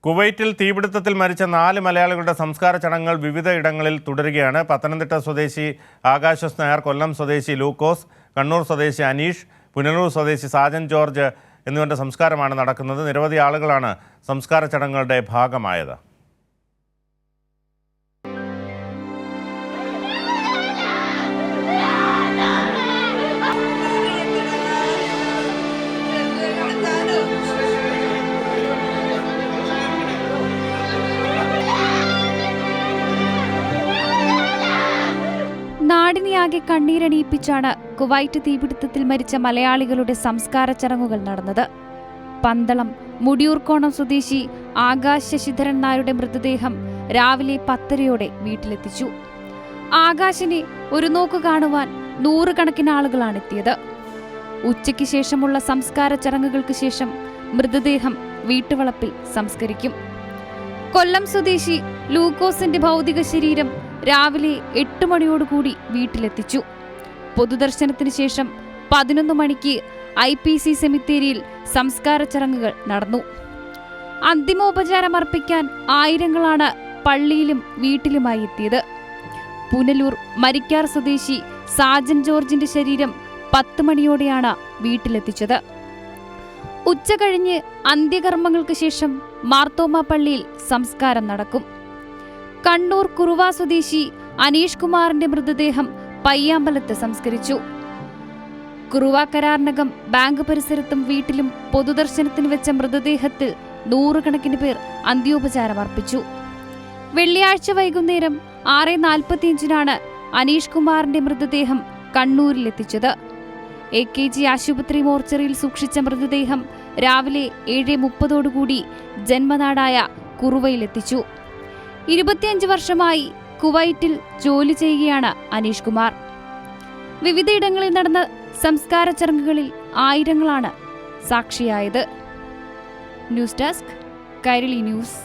കുവൈറ്റിൽ തീപിടുത്തത്തിൽ മരിച്ച 4 മലയാളികളുടെ സംസ്കാര ചടങ്ങുകൾ വിവിധ ഇടങ്ങളിൽ തുടരുകയാണ്. പത്തനംതിട്ട സ്വദേശി ആകാശസ് നായർ, കൊല്ലം സ്വദേശി ലൂക്കോസ്, കണ്ണൂർ സ്വദേശി അനീഷ്, പുനലൂർ സ്വദേശി സാജൻ ജോർജ് എന്നിവരുടെ സംസ്കാരമാണ് നടക്കുന്നത്. നിരവധി ആളുകളാണ് സംസ്കാര ചടങ്ങുകളുടെ ഭാഗമായത്. നാടിനെയാകെ കണ്ണീരണിയിപ്പിച്ചാണ് കുവൈറ്റ് തീപിടുത്തത്തിൽ മരിച്ച മലയാളികളുടെ സംസ്കാര ചടങ്ങുകൾ നടന്നത്. പന്തളം മുടിയൂർക്കോണം സ്വദേശി ആകാശ് ശശിധരൻ നായരുടെ മൃതദേഹം രാവിലെ 10:30 വീട്ടിലെത്തിച്ചു. ആകാശിനെ ഒരു നോക്ക് കാണുവാൻ 100 കണക്കിന് ആളുകളാണ് എത്തിയത്. ഉച്ചയ്ക്ക് ശേഷമുള്ള സംസ്കാര ചടങ്ങുകൾക്ക് ശേഷം മൃതദേഹം വീട്ടുവളപ്പിൽ സംസ്കരിക്കും. കൊല്ലം സ്വദേശി ലൂക്കോസിന്റെ ഭൗതിക ശരീരം രാവിലെ 8 മണിയോടുകൂടി വീട്ടിലെത്തിച്ചു. പൊതുദർശനത്തിന് ശേഷം 11 മണിക്ക് IPC സെമിത്തേരിയിൽ സംസ്കാര ചടങ്ങുകൾ നടന്നു. അന്തിമോപചാരം അർപ്പിക്കാൻ ആയിരങ്ങളാണ് പള്ളിയിലും വീട്ടിലുമായി എത്തിയത്. പുനലൂർ മരിക്കാർ സ്വദേശി സാജൻ ജോർജിന്റെ ശരീരം 10 മണിയോടെയാണ് വീട്ടിലെത്തിച്ചത്. ഉച്ച കഴിഞ്ഞ് അന്ത്യകർമ്മങ്ങൾക്ക് ശേഷം മാർത്തോമ പള്ളിയിൽ സംസ്കാരം നടക്കും. കണ്ണൂർ കുറുവ സ്വദേശി അനീഷ് കുമാറിന്റെ മൃതദേഹം പയ്യാമ്പലത്ത് സംസ്കരിച്ചു. കുറുവ കരാർനകം ബാങ്ക് പരിസരത്തും വീട്ടിലും പൊതുദർശനത്തിന് വെച്ച മൃതദേഹത്തിൽ 100 കണക്കിന് പേർ അന്ത്യോപചാരം അർപ്പിച്ചു. വെള്ളിയാഴ്ച വൈകുന്നേരം 6:45 അനീഷ് കുമാറിന്റെ മൃതദേഹം കണ്ണൂരിലെത്തിച്ചത്. AKG ആശുപത്രി മോർച്ചറിയിൽ സൂക്ഷിച്ച മൃതദേഹം രാവിലെ 7:30 ജന്മനാടായ കുറുവയിലെത്തിച്ചു. 25 വർഷമായി കുവൈറ്റിൽ ജോലി ചെയ്യുകയാണ് അനീഷ് കുമാർ. വിവിധയിടങ്ങളിൽ നടന്ന സംസ്കാര ചടങ്ങുകളിൽ ആയിരങ്ങളാണ് സാക്ഷിയായത്. News desk, Kairali news.